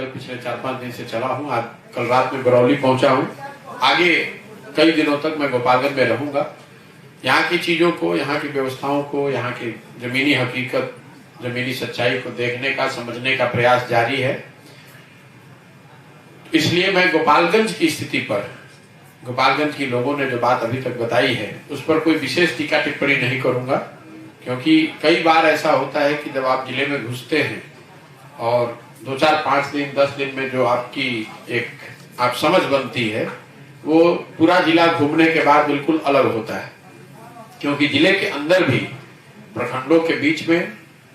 पैदल पिछले 4-5 दिन से चला हूँ। आज कल रात में बरौली पहुंचा हूँ। आगे कई दिनों तक मैं गोपालगंज में रहूंगा। यहाँ की चीजों को, यहाँ की व्यवस्थाओं को, यहाँ की जमीनी हकीकत, जमीनी सच्चाई को देखने का, समझने का प्रयास जारी है। इसलिए मैं गोपालगंज की स्थिति पर, गोपालगंज की लोगों ने जो बात अभी तक बताई है उस पर कोई विशेष टीका टिप्पणी नहीं करूंगा, क्योंकि कई बार ऐसा होता है कि जब आप जिले में घुसते हैं और 2, 4, 5 दिन, 10 दिन में जो आपकी एक आप समझ बनती है वो पूरा जिला घूमने के बाद बिल्कुल अलग होता है। क्योंकि जिले के अंदर भी प्रखंडों के बीच में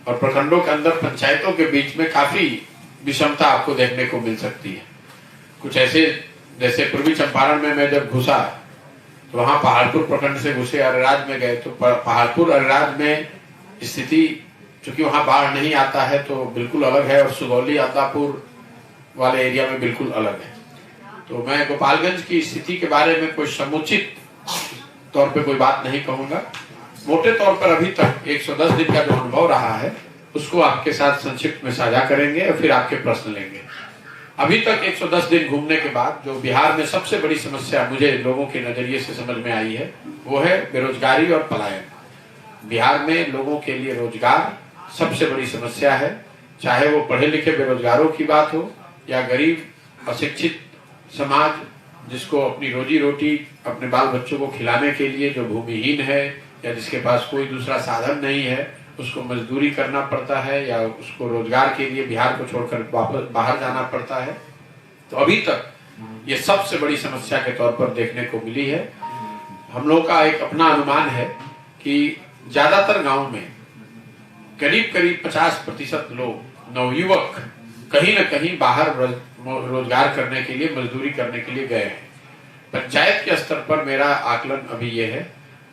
और प्रखंडों के अंदर पंचायतों के बीच में काफी विषमता आपको देखने को मिल सकती है। कुछ ऐसे, जैसे पूर्वी चंपारण में मैं जब घुसा तो वहां पहाड़पुर प्रखंड से घुसे अरराज में गए तो पहाड़पुर अरराज में स्थिति, चूंकि वहां बाढ़ नहीं आता है तो बिल्कुल अलग है, और सुगौली आदापुर वाले एरिया में बिल्कुल अलग है। तो मैं गोपालगंज की स्थिति के बारे में कोई समुचित तौर पे कोई बात नहीं कहूंगा। मोटे तौर पर अभी तक 110 दिन का जो अनुभव रहा है उसको आपके साथ संक्षिप्त में साझा करेंगे और फिर आपके प्रश्न लेंगे। अभी तक 110 दिन घूमने के बाद जो बिहार में सबसे बड़ी समस्या मुझे लोगों के नजरिए से समझ में आई है वो है बेरोजगारी और पलायन। बिहार में लोगों के लिए रोजगार सबसे बड़ी समस्या है, चाहे वो पढ़े लिखे बेरोजगारों की बात हो या गरीब अशिक्षित समाज जिसको अपनी रोजी रोटी अपने बाल बच्चों को खिलाने के लिए, जो भूमिहीन है या जिसके पास कोई दूसरा साधन नहीं है, उसको मजदूरी करना पड़ता है या उसको रोजगार के लिए बिहार को छोड़कर वापस बाहर जाना पड़ता है। तो अभी तक ये सबसे बड़ी समस्या के तौर पर देखने को मिली है। हम लोग का एक अपना अनुमान है कि ज्यादातर गांव में करीब 50% लोग, नवयुवक कहीं न कहीं बाहर रोजगार करने के लिए, मजदूरी करने के लिए गए हैं। पंचायत के स्तर पर मेरा आकलन अभी यह है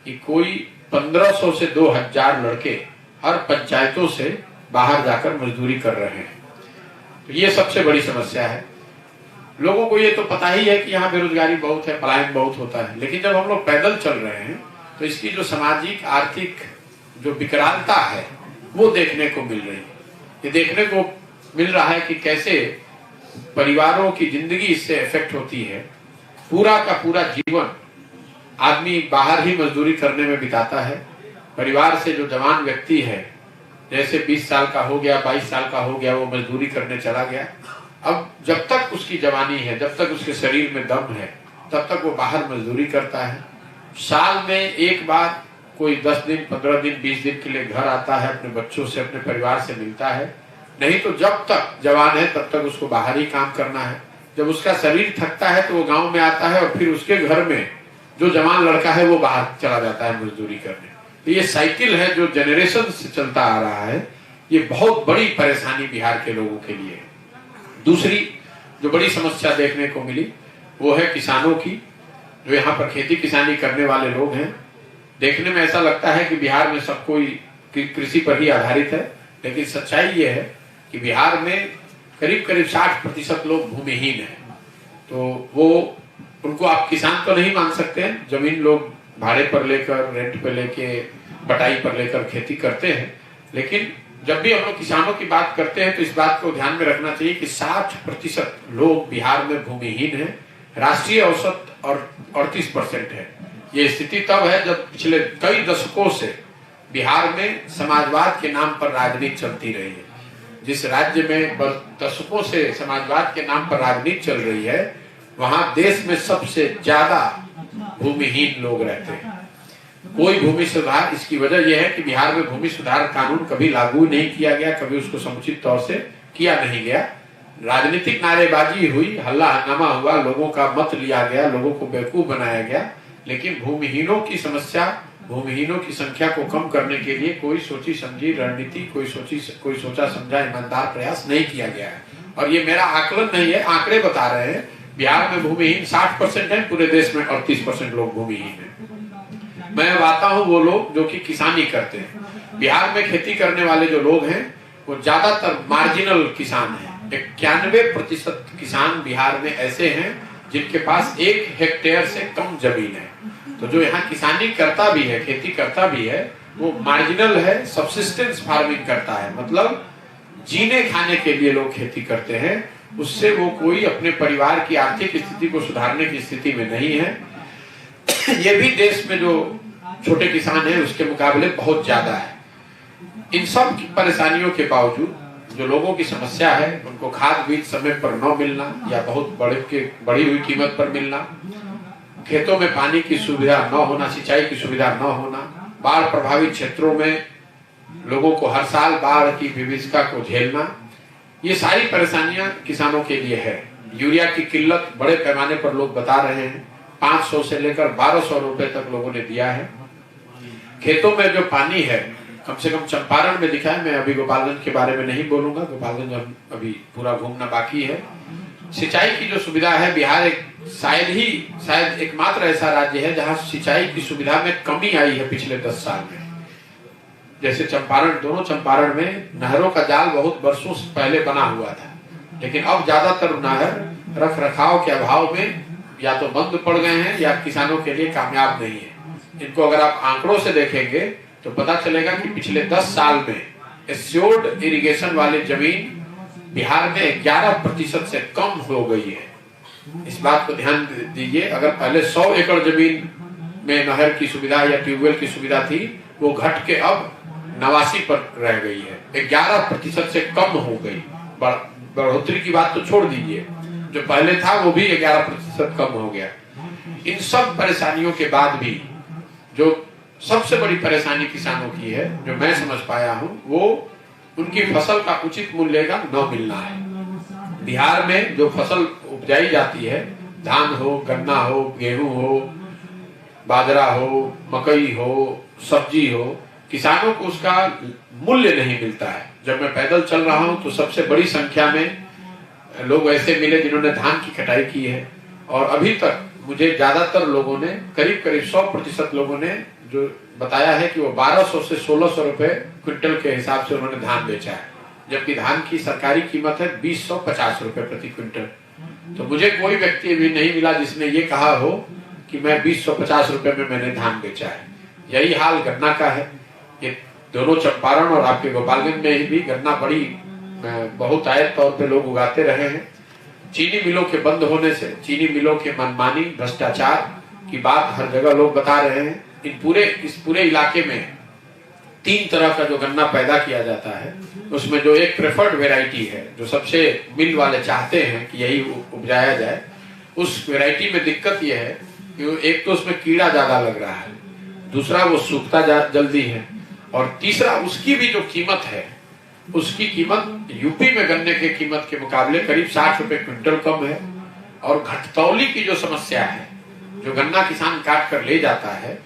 कि कोई 1500 से 2000 लड़के हर पंचायतों से बाहर जाकर मजदूरी कर रहे हैं। तो ये सबसे बड़ी समस्या है। लोगों को ये तो पता ही है कि यहाँ बेरोजगारी बहुत है, पलायन बहुत होता है, लेकिन जब हम लोग पैदल चल रहे हैं तो इसकी जो सामाजिक आर्थिक जो विकरालता है वो देखने को मिल रही है। ये देखने को मिल रहा है कि कैसे परिवारों की जिंदगी इससे इफेक्ट होती है। पूरा का पूरा जीवन आदमी बाहर ही मजदूरी करने में बिताता है। परिवार से जो जवान व्यक्ति है, जैसे 20 साल का हो गया, 22 साल का हो गया, वो मजदूरी करने चला गया। अब जब तक उसकी जवानी है, जब तक उसके शरीर में दम है, तब तक वो बाहर मजदूरी करता है। साल में एक बार कोई 10 दिन, 15 दिन, 20 दिन के लिए घर आता है, अपने बच्चों से, अपने परिवार से मिलता है। नहीं तो जब तक जवान है तब तक उसको बाहर ही काम करना है। जब उसका शरीर थकता है तो वो गांव में आता है और फिर उसके घर में जो जवान लड़का है वो बाहर चला जाता है मजदूरी करने। तो ये साइकिल है जो जनरेशन से चलता आ रहा है। ये बहुत बड़ी परेशानी बिहार के लोगों के लिए है। दूसरी जो बड़ी समस्या देखने को मिली वो है किसानों की। जो यहाँ पर खेती किसानी करने वाले लोग हैं, देखने में ऐसा लगता है कि बिहार में सब कोई कृषि पर ही आधारित है, लेकिन सच्चाई ये है कि बिहार में करीब 60% लोग भूमिहीन हैं। तो वो, उनको आप किसान तो नहीं मान सकते हैं। जमीन लोग भाड़े पर लेकर, रेंट पे लेके, बटाई पर लेकर खेती करते हैं। लेकिन जब भी हम लोग किसानों की बात करते हैं तो इस बात को ध्यान में रखना चाहिए कि 60% लोग बिहार में भूमिहीन हैं। राष्ट्रीय औसत और 38% है। ये स्थिति तब है जब पिछले कई दशकों से बिहार में समाजवाद के नाम पर राजनीति चलती रही है। जिस राज्य में दशकों से समाजवाद के नाम पर राजनीति चल रही है, वहां देश में सबसे ज्यादा भूमिहीन लोग रहते हैं। कोई भूमि सुधार, इसकी वजह यह है कि बिहार में भूमि सुधार कानून कभी लागू नहीं किया गया, कभी उसको समुचित तौर से किया नहीं गया। राजनीतिक नारेबाजी हुई, हल्ला हंगामा हुआ, लोगों का मत लिया गया, लोगों को बेवकूफ बनाया गया, लेकिन भूमिहीनों की समस्या, भूमिहीनों की संख्या को कम करने के लिए कोई सोची समझी रणनीति, कोई सोचा समझा ईमानदार प्रयास नहीं किया गया है। और ये मेरा आकलन नहीं है, आंकड़े बता रहे हैं। बिहार में भूमिहीन 60% है, पूरे देश में 38% लोग भूमिहीन है। मैं अब आता हूँ वो लोग जो कि किसानी करते हैं। बिहार में खेती करने वाले जो लोग हैं वो ज्यादातर मार्जिनल किसान हैं। 91% किसान बिहार में ऐसे हैं जिनके पास 1 हेक्टेयर से कम जमीन है। तो जो यहाँ किसानी करता भी है, खेती करता भी है, वो मार्जिनल है, सब्सिस्टेंस फार्मिंग करता है। मतलब जीने खाने के लिए लोग खेती करते हैं, उससे वो कोई अपने परिवार की आर्थिक स्थिति को सुधारने की स्थिति में नहीं है। ये भी देश में जो छोटे किसान हैं उसके मुकाबले बहुत ज्यादा है। इन सब परेशानियों के बावजूद जो लोगों की समस्या है, उनको खाद बीज समय पर न मिलना या बहुत बड़ी हुई कीमत पर मिलना, खेतों में पानी की सुविधा न होना, सिंचाई की सुविधा न होना, बाढ़ प्रभावित क्षेत्रों में लोगों को हर साल बाढ़ की विभीषिका को झेलना, ये सारी परेशानियां किसानों के लिए है। यूरिया की किल्लत बड़े पैमाने पर लोग बता रहे हैं, 500 से लेकर 1200 रुपए तक लोगों ने दिया है। खेतों में जो पानी है, कम से कम चंपारण में दिखा है, मैं अभी गोपालगंज के बारे में नहीं बोलूंगा, गोपालगंज अभी पूरा घूमना बाकी है। सिंचाई की जो सुविधा है, बिहार शायद एकमात्र ऐसा राज्य है जहां सिंचाई की सुविधा में कमी आई है पिछले 10 साल में। जैसे दोनों चंपारण में नहरों का जाल बहुत वर्षों से पहले बना हुआ था, लेकिन अब ज्यादातर नहर रख रखाव के अभाव में या तो बंद पड़ गए हैं या किसानों के लिए कामयाब नहीं है। इनको अगर आप आंकड़ों से देखेंगे तो पता चलेगा कि पिछले 10 साल में एश्योर्ड इरिगेशन वाली जमीन बिहार में 11% से कम हो गई है। इस बात को ध्यान दीजिए, अगर पहले 100 एकड़ जमीन में नहर की सुविधा या ट्यूबवेल की सुविधा थी, वो घट के अब 89 पर रह गई है, 11% से कम हो गई। बढ़ोतरी की बात तो छोड़ दीजिए, जो पहले था वो भी 11% कम हो गया। इन सब परेशानियों के बाद भी जो सबसे बड़ी परेशानी किसानों की है, जो मैं समझ पाया हूं, वो उनकी फसल का उचित मूल्य का न मिलना है। बिहार में जो फसल उपजाई जाती है, धान हो, गन्ना हो, गेहूं हो, बाजरा हो, मकई हो, सब्जी हो, किसानों को उसका मूल्य नहीं मिलता है। जब मैं पैदल चल रहा हूं तो सबसे बड़ी संख्या में लोग ऐसे मिले जिन्होंने धान की कटाई की है, और अभी तक मुझे ज्यादातर लोगों ने, करीब 100% लोगों ने जो बताया है कि वो 1200 से 1600 रुपए क्विंटल के हिसाब से उन्होंने धान बेचा है, जबकि धान की सरकारी कीमत है 2050 रुपए प्रति क्विंटल। तो मुझे कोई व्यक्ति भी नहीं मिला जिसने ये कहा हो कि मैं 2050 रुपए में मैंने धान बेचा है। यही हाल गन्ना का है। ये दोनों चंपारण और आपके गोपालगंज में भी गन्ना बड़ी बहुत आयत तौर पे लोग उगाते रहे हैं। चीनी मिलों के बंद होने से, चीनी मिलों के मनमानी भ्रष्टाचार की बात हर जगह लोग बता रहे हैं। इस पूरे इलाके में 3 तरह का जो गन्ना पैदा किया जाता है, उसमें जो एक प्रेफर्ड वेराइटी है, जो सबसे मिल वाले चाहते हैं कि यही उपजाया जाए, उस वेराइटी में दिक्कत यह है कि एक तो उसमें कीड़ा ज्यादा लग रहा है, दूसरा वो सूखता जल्दी है, और तीसरा उसकी भी जो कीमत है, उसकी कीमत यूपी में गन्ने की कीमत के मुकाबले करीब 60 रुपए क्विंटल कम है। और घटतौली की जो समस्या है, जो गन्ना किसान काट कर ले जाता है,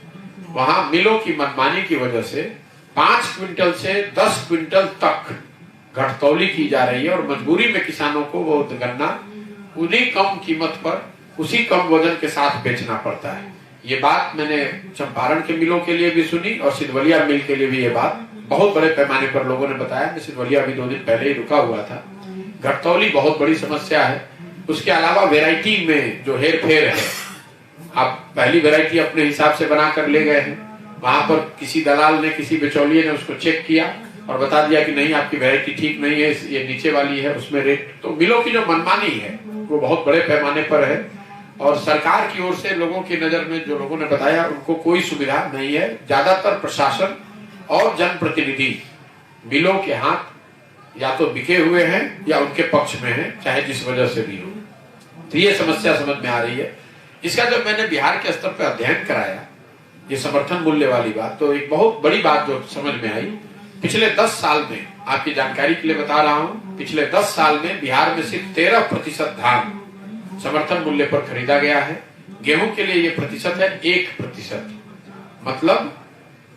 वहां मिलों की मनमानी की वजह से 5 क्विंटल से 10 क्विंटल तक घटतौली की जा रही है, और मजबूरी में किसानों को वो गन्ना उन्हीं कम कीमत पर उसी कम वजन के साथ बेचना पड़ता है। ये बात मैंने चंपारण के मिलों के लिए भी सुनी और सिद्धवलिया मिल के लिए भी ये बात बहुत बड़े पैमाने पर लोगों ने बताया। मैं सिद्धवलिया अभी 2 दिन पहले ही रुका हुआ था। घटतौली बहुत बड़ी समस्या है। उसके अलावा वेराइटी में जो हेर फेर है, आप पहली वेराइटी अपने हिसाब से बना कर ले गए हैं, वहां पर किसी दलाल ने, किसी बिचौलिए ने उसको चेक किया और बता दिया कि नहीं, आपकी वेराइटी ठीक नहीं है, ये नीचे वाली है, उसमें रेट। तो मिलों की जो मनमानी है वो बहुत बड़े पैमाने पर है, और सरकार की ओर से लोगों की नजर में, जो लोगों ने बताया, उनको कोई सुविधा नहीं है। ज्यादातर प्रशासन और जनप्रतिनिधि मिलों के हाथ या तो बिके हुए हैं या उनके पक्ष में है, चाहे जिस वजह से भी हो। तो ये समस्या समझ में आ रही है। इसका जब मैंने बिहार के स्तर पर अध्ययन कराया, ये समर्थन मूल्य वाली बात, तो एक बहुत बड़ी बात जो समझ में आई, पिछले 10 साल में, आपकी जानकारी के लिए बता रहा हूं, पिछले 10 साल में बिहार में सिर्फ 13% धान समर्थन मूल्य पर खरीदा गया है। गेहूं के लिए ये प्रतिशत है 1%। मतलब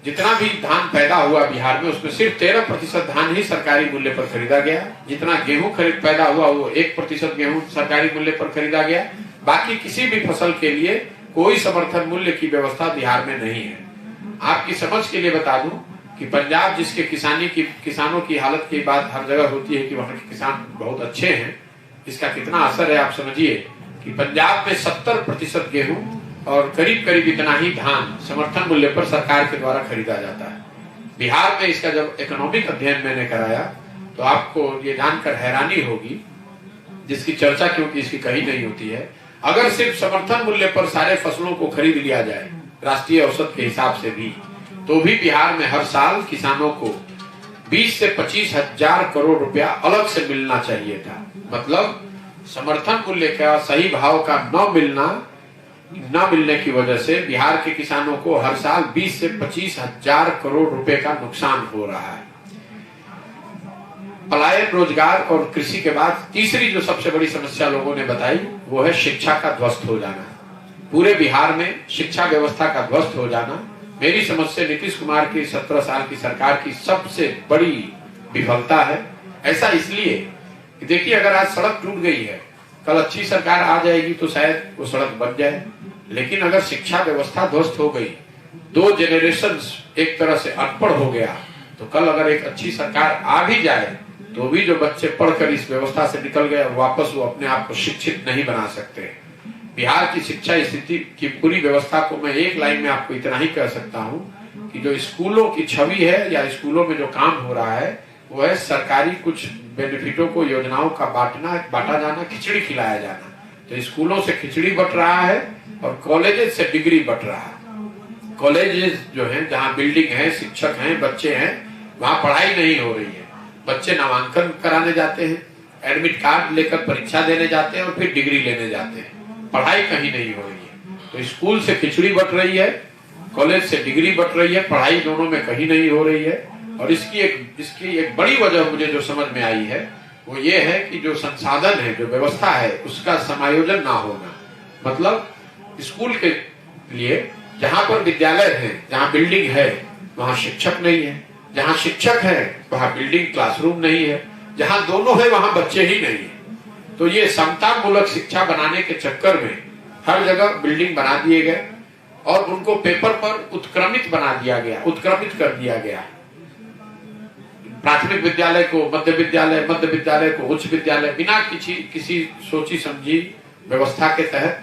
जितना भी धान पैदा हुआ बिहार में, उसमें सिर्फ 13% धान ही सरकारी मूल्य पर खरीदा गया। जितना गेहूं खरीद पैदा हुआ, वो 1% गेहूं सरकारी मूल्य पर खरीदा गया। बाकी किसी भी फसल के लिए कोई समर्थन मूल्य की व्यवस्था बिहार में नहीं है। आपकी समझ के लिए बता दूं कि पंजाब, जिसके किसानों की हालत की बात हर जगह होती है कि वहां के किसान बहुत अच्छे हैं, इसका कितना असर है आप समझिए कि पंजाब में 70% गेहूं और करीब करीब इतना ही धान समर्थन मूल्य पर सरकार के द्वारा खरीदा जाता है। बिहार में इसका जब इकोनॉमिक अध्ययन मैंने कराया तो आपको ये जानकर हैरानी होगी, जिसकी चर्चा क्योंकि इसकी कहीं नहीं होती है, अगर सिर्फ समर्थन मूल्य पर सारे फसलों को खरीद लिया जाए राष्ट्रीय औसत के हिसाब से भी, तो भी बिहार में हर साल किसानों को 20 से 25 हजार करोड़ रुपया अलग से मिलना चाहिए था। मतलब समर्थन मूल्य का सही भाव का न मिलने की वजह से बिहार के किसानों को हर साल 20 से 25 हजार करोड़ रुपए का नुकसान हो रहा है। पलायन, रोजगार और कृषि के बाद तीसरी जो सबसे बड़ी समस्या लोगों ने बताई वो है शिक्षा का ध्वस्त हो जाना। पूरे बिहार में शिक्षा व्यवस्था का ध्वस्त हो जाना मेरी समझ से नीतीश कुमार की 17 साल की सरकार की सबसे बड़ी विफलता है। ऐसा इसलिए कि देखिए, अगर आज सड़क टूट गई है, कल अच्छी सरकार आ जाएगी तो शायद वो सड़क बन जाए, लेकिन अगर शिक्षा व्यवस्था ध्वस्त हो गई, 2 जेनरेशन एक तरह से अनपढ़ हो गया, तो कल अगर एक अच्छी सरकार आ भी जाए तो भी जो बच्चे पढ़कर इस व्यवस्था से निकल गए वापस वो अपने आप को शिक्षित नहीं बना सकते। बिहार की शिक्षा स्थिति की पूरी व्यवस्था को मैं एक लाइन में आपको इतना ही कह सकता हूं कि जो स्कूलों की छवि है या स्कूलों में जो काम हो रहा है वो है सरकारी कुछ बेनिफिटों को, योजनाओं का बांटा जाना, खिचड़ी खिलाया जाना। तो स्कूलों से खिचड़ी बट रहा है और कॉलेजेस से डिग्री बट रहा है। कॉलेजेस जो है जहाँ बिल्डिंग है, शिक्षक हैं, बच्चे हैं, वहाँ पढ़ाई नहीं हो रही है। बच्चे नामांकन कराने जाते हैं, एडमिट कार्ड लेकर परीक्षा देने जाते हैं और फिर डिग्री लेने जाते हैं, पढ़ाई कहीं नहीं हो रही है। तो स्कूल से खिचड़ी बट रही है, कॉलेज से डिग्री बट रही है, पढ़ाई दोनों में कहीं नहीं हो रही है। और इसकी एक बड़ी वजह मुझे जो समझ में आई है वो ये है कि जो संसाधन है, जो व्यवस्था है, उसका समायोजन ना होना। मतलब स्कूल के लिए जहाँ पर विद्यालय है, जहाँ बिल्डिंग है, वहाँ शिक्षक नहीं है, जहाँ शिक्षक है वहाँ बिल्डिंग क्लासरूम नहीं है, जहाँ दोनों है वहाँ बच्चे ही नहीं है। तो ये समता मूलक शिक्षा बनाने के चक्कर में हर जगह बिल्डिंग बना दिए गए और उनको पेपर पर उत्क्रमित बना दिया गया, उत्क्रमित कर दिया गया। प्राथमिक विद्यालय को मध्य विद्यालय को उच्च विद्यालय, बिना किसी सोची समझी व्यवस्था के तहत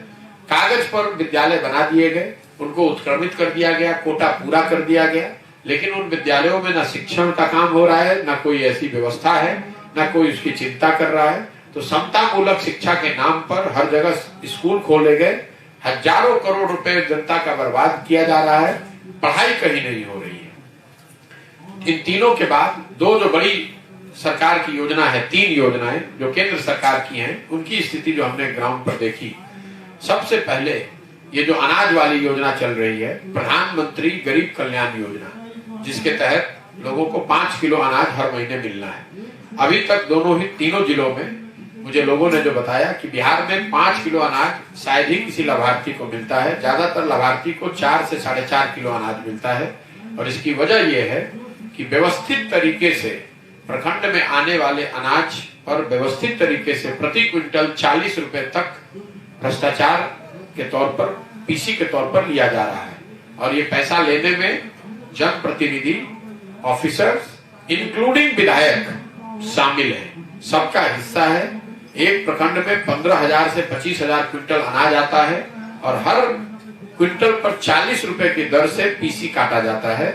कागज पर विद्यालय बना दिए गए, उनको उत्क्रमित कर दिया गया, कोटा पूरा कर दिया गया। लेकिन उन विद्यालयों में ना शिक्षण का काम हो रहा है, ना कोई ऐसी व्यवस्था है, ना कोई उसकी चिंता कर रहा है। तो समता मूलक शिक्षा के नाम पर हर जगह स्कूल खोले गए, हजारों करोड़ रुपए जनता का बर्बाद किया जा रहा है, पढ़ाई कहीं नहीं हो रही है। इन तीनों के बाद दो जो बड़ी सरकार की योजना है, 3 योजनाएं जो केंद्र सरकार की हैं, उनकी स्थिति जो हमने ग्राउंड पर देखी। सबसे पहले ये जो अनाज वाली योजना चल रही है, प्रधानमंत्री गरीब कल्याण योजना, जिसके तहत लोगों को 5 किलो अनाज हर महीने मिलना है। अभी तक तीनों जिलों में मुझे लोगों ने जो बताया कि बिहार में 5 किलो अनाज शायद ही किसी लाभार्थी को मिलता है, ज्यादातर लाभार्थी को 4 से 4.5 किलो अनाज मिलता है। और इसकी वजह यह है कि व्यवस्थित तरीके से प्रखंड में आने वाले अनाज पर व्यवस्थित तरीके से प्रति क्विंटल 40 रुपए तक भ्रष्टाचार के तौर पर, पीसी के तौर पर लिया जा रहा है। और ये पैसा लेने में जनप्रतिनिधि, ऑफिसर्स, इंक्लूडिंग विधायक शामिल है, सबका हिस्सा है। एक प्रखंड में 15,000 से 25,000 क्विंटल अनाज आता है और हर क्विंटल पर 40 रुपए की दर से पीसी काटा जाता है,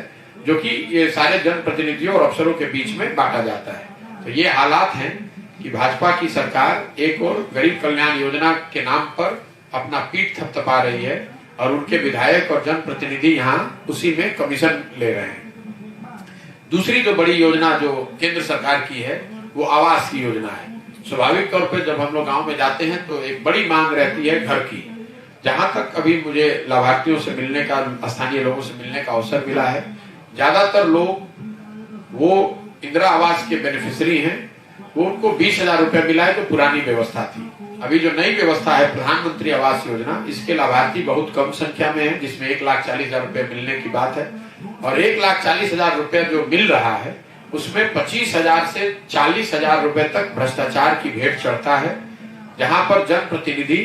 जो कि ये सारे जनप्रतिनिधियों और अफसरों के बीच में बांटा जाता है। तो ये हालात हैं कि भाजपा की सरकार एक और गरीब कल्याण योजना के नाम पर अपना पीठ थपथपा रही है और उनके विधायक और जनप्रतिनिधि यहाँ उसी में कमीशन ले रहे हैं। दूसरी जो बड़ी योजना जो केंद्र सरकार की है वो आवास की योजना है। स्वाभाविक तौर पर जब हम लोग गांव में जाते हैं तो एक बड़ी मांग रहती है घर की। जहां तक अभी मुझे लाभार्थियों से मिलने का, स्थानीय लोगों से मिलने का अवसर मिला है, ज्यादातर लोग वो इंदिरा आवास के बेनिफिशियरी हैं, वो उनको 20,000 रुपए मिला है, तो पुरानी व्यवस्था थी। अभी जो नई व्यवस्था है प्रधानमंत्री आवास योजना, इसके लाभार्थी बहुत कम संख्या में है, जिसमें 1,40,000 रुपए मिलने की बात है। और 1,40,000 रुपए जो मिल रहा है उसमें 25,000 से 40,000 रुपए तक भ्रष्टाचार की भेंट चढ़ता है। जहां पर जनप्रतिनिधि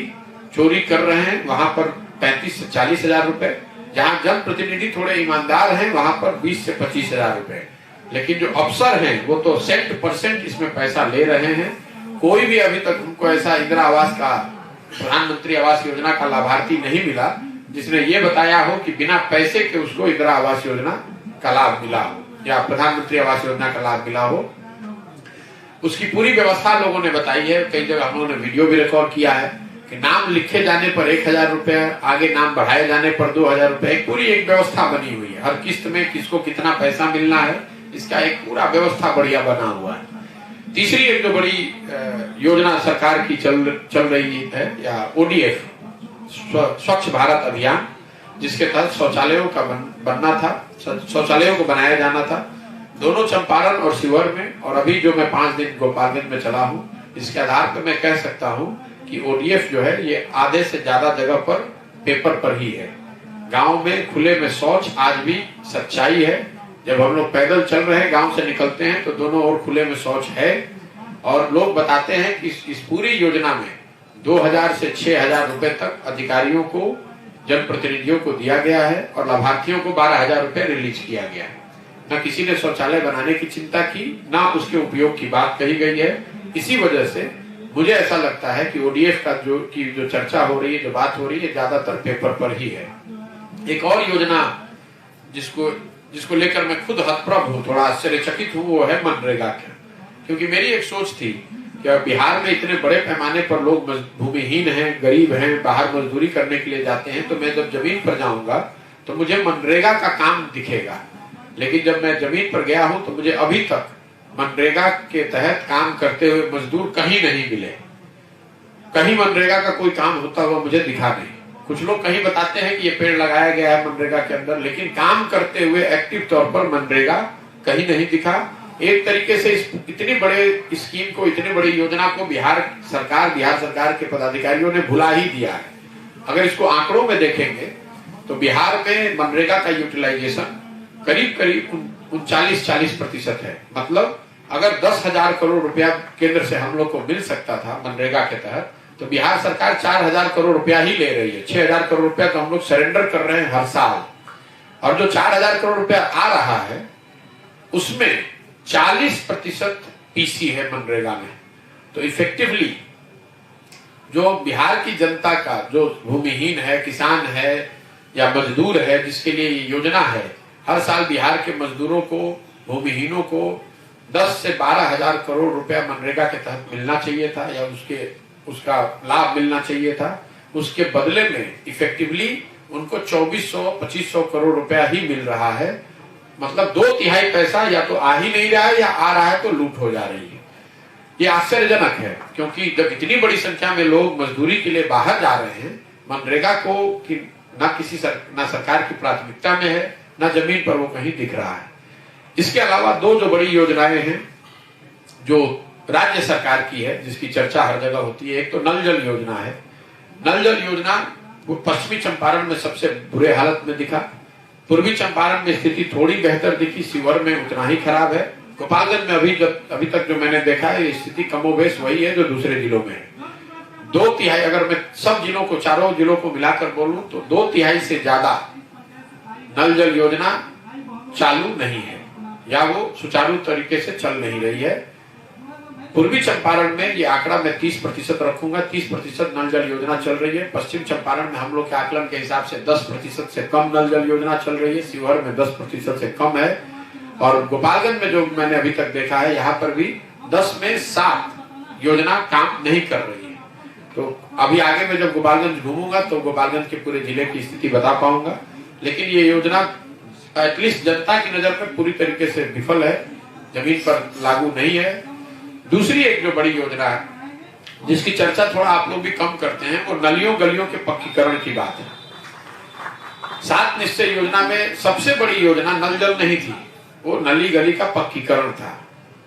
चोरी कर रहे हैं वहां पर 35 से 40,000 रुपए, जहां जनप्रतिनिधि थोड़े ईमानदार हैं वहां पर 20 से 25,000 रुपए। लेकिन जो अफसर हैं वो तो 100% इसमें पैसा ले रहे हैं। कोई भी अभी तक उनको ऐसा इंदिरा आवास का, प्रधानमंत्री आवास योजना का लाभार्थी नहीं मिला जिसने ये बताया हो कि बिना पैसे के उसको इंदिरा आवास योजना का लाभ मिला हो या प्रधानमंत्री आवास योजना का लाभ मिला हो। उसकी पूरी व्यवस्था लोगों ने बताई है। कई जगह हम लोगों ने वीडियो भी रिकॉर्ड किया है कि नाम लिखे जाने पर 1000 रुपया, आगे नाम बढ़ाए जाने पर 2000 रुपया, एक पूरी एक व्यवस्था बनी हुई है। हर किस्त में किसको कितना पैसा मिलना है, इसका एक पूरा व्यवस्था बढ़िया बना हुआ है। तीसरी एक जो बड़ी योजना सरकार की चल रही है, या ODF, स्वच्छ भारत अभियान, जिसके तहत शौचालयों का बनना था, शौचालयों को बनाया जाना था, दोनों चंपारण और शिवहर में। और अभी जो मैं 5 दिन गोपालगंज में चला हूँ, इसके आधार पर मैं कह सकता हूँ कि ODF जो है ये आधे से ज्यादा जगह पर पेपर पर ही है। गांव में खुले में शौच आज भी सच्चाई है। जब हम लोग पैदल चल रहे हैं, गांव से निकलते हैं, तो दोनों ओर खुले में शौच है। और लोग बताते हैं कि इस पूरी योजना में 2000 से 6000 रुपए तक अधिकारियों को, जनप्रतिनिधियों को दिया गया है, और लाभार्थियों को 12000 रुपए रिलीज किया गया है। न किसी ने शौचालय बनाने की चिंता की, ना उसके उपयोग की बात कही गई है। इसी वजह से मुझे ऐसा लगता है कि ODF का जो चर्चा हो रही है, जो बात हो रही है, ज्यादातर पेपर पर ही है। एक और योजना जिसको लेकर मैं खुद हतप्रभ हूँ, थोड़ा आश्चर्यचकित हूँ, वो है मनरेगा का। क्योंकि मेरी एक सोच थी कि बिहार में इतने बड़े पैमाने पर लोग भूमिहीन हैं, गरीब हैं, बाहर मजदूरी करने के लिए जाते हैं, तो मैं जब जमीन पर जाऊंगा तो मुझे मनरेगा का काम दिखेगा। लेकिन जब मैं जमीन पर गया हूं तो मुझे अभी तक मनरेगा के तहत काम करते हुए मजदूर कहीं नहीं मिले। कहीं मनरेगा का कोई काम होता हुआ मुझे दिखा नहीं। कुछ लोग कहीं बताते हैं कि ये पेड़ लगाया गया है मनरेगा के अंदर, लेकिन काम करते हुए एक्टिव तौर पर मनरेगा कहीं नहीं दिखा। एक तरीके से इतनी बड़े स्कीम को, इतनी बड़ी योजना को बिहार सरकार के पदाधिकारियों ने भुला ही दिया है। अगर इसको आंकड़ों में देखेंगे तो बिहार में मनरेगा का यूटिलाइजेशन करीब 39-40% है। मतलब अगर 10,000 करोड़ रुपया केंद्र से हम लोग को मिल सकता था मनरेगा के तहत, तो बिहार सरकार 4000 करोड़ रुपया ही ले रही है। 6000 करोड़ रुपया तो हम लोग सरेंडर कर रहे हैं हर साल, और जो 4000 करोड़ रुपया आ रहा है उसमें 40% PC है मनरेगा में। तो इफेक्टिवली जो बिहार की जनता का, जो भूमिहीन है, किसान है या मजदूर है, जिसके लिए ये योजना है, हर साल बिहार के मजदूरों को, भूमिहीनों को 10 से 12,000 करोड़ रुपया मनरेगा के तहत मिलना चाहिए था, या उसका लाभ मिलना चाहिए था। उसके बदले में इफेक्टिवली उनको 2400-2500 करोड़ रुपया ही मिल रहा है। मतलब 2/3 पैसा या तो आ ही नहीं रहा है, या आ रहा है तो लूट हो जा रही है। ये आश्चर्यजनक है, क्योंकि जब इतनी बड़ी संख्या में लोग मजदूरी के लिए बाहर जा रहे हैं, मनरेगा को ना सरकार की प्राथमिकता में है, ना जमीन पर वो कहीं दिख रहा है। इसके अलावा 2 जो बड़ी योजनाएं हैं जो राज्य सरकार की है, जिसकी चर्चा हर जगह होती है, एक तो नल जल योजना है। नल जल योजना पश्चिमी चंपारण में सबसे बुरे हालत में दिखा, पूर्वी चंपारण में स्थिति थोड़ी बेहतर दिखी, शिवहर में उतना ही खराब है। गोपालगंज में अभी तक जो मैंने देखा है, स्थिति कमोबेश वही है जो दूसरे जिलों में है। 2/3, अगर मैं सब जिलों को, चारों जिलों को मिलाकर बोलूं तो 2/3 से ज्यादा नल जल योजना चालू नहीं है, या वो सुचारू तरीके से चल नहीं रही है। पूर्वी चंपारण में ये आंकड़ा मैं 30% रखूंगा, 30% नल जल योजना चल रही है। पश्चिम चंपारण में हम लोग के आकलन के हिसाब से 10% से कम नल जल योजना चल रही है। शिवहर में 10% से कम है, और गोपालगंज में जो मैंने अभी तक देखा है, यहाँ पर भी 10 में 7 योजना काम नहीं कर रही है। तो अभी आगे मैं जब गोपालगंज घूमूंगा तो गोपालगंज के पूरे जिले की स्थिति बता पाऊंगा। लेकिन ये योजना एटलीस्ट जनता की नजर पर पूरी तरीके से विफल है, जमीन पर लागू नहीं है। दूसरी एक जो बड़ी योजना है, जिसकी चर्चा थोड़ा आप लोग भी कम करते हैं, वो नलियों गलियों के पक्कीकरण की बात है। 7 निश्चय योजना में सबसे बड़ी योजना नल जल नहीं थी, वो नली गली का पक्कीकरण था।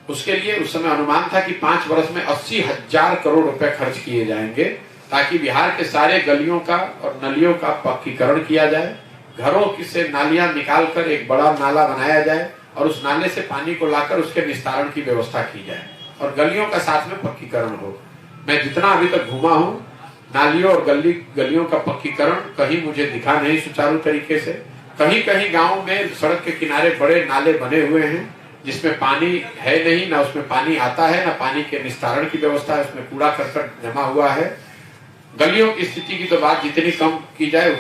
उसके लिए उस समय अनुमान था कि 5 वर्ष में 80,000 करोड़ रुपए खर्च किए जाएंगे, ताकि बिहार के सारे गलियों का और नलियों का पक्कीकरण किया जाए। घरों से नालियां निकालकर एक बड़ा नाला बनाया जाए, और उस नाले से पानी को लाकर उसके निस्तारण की व्यवस्था की जाए, और गलियों का साथ में पक्कीकरण हो। मैं जितना अभी तक घूमा हूँ, नालियों और गलियों का पक्कीकरण कहीं मुझे दिखा नहीं सुचारू तरीके से। कहीं कहीं गांव में सड़क के किनारे बड़े नाले बने हुए हैं, जिसमें पानी है नहीं, ना उसमें पानी आता है, ना पानी के निस्तारण की व्यवस्था है, उसमें कूड़ा करकट जमा हुआ है। गलियों की स्थिति की तो बात जितनी कम की जाए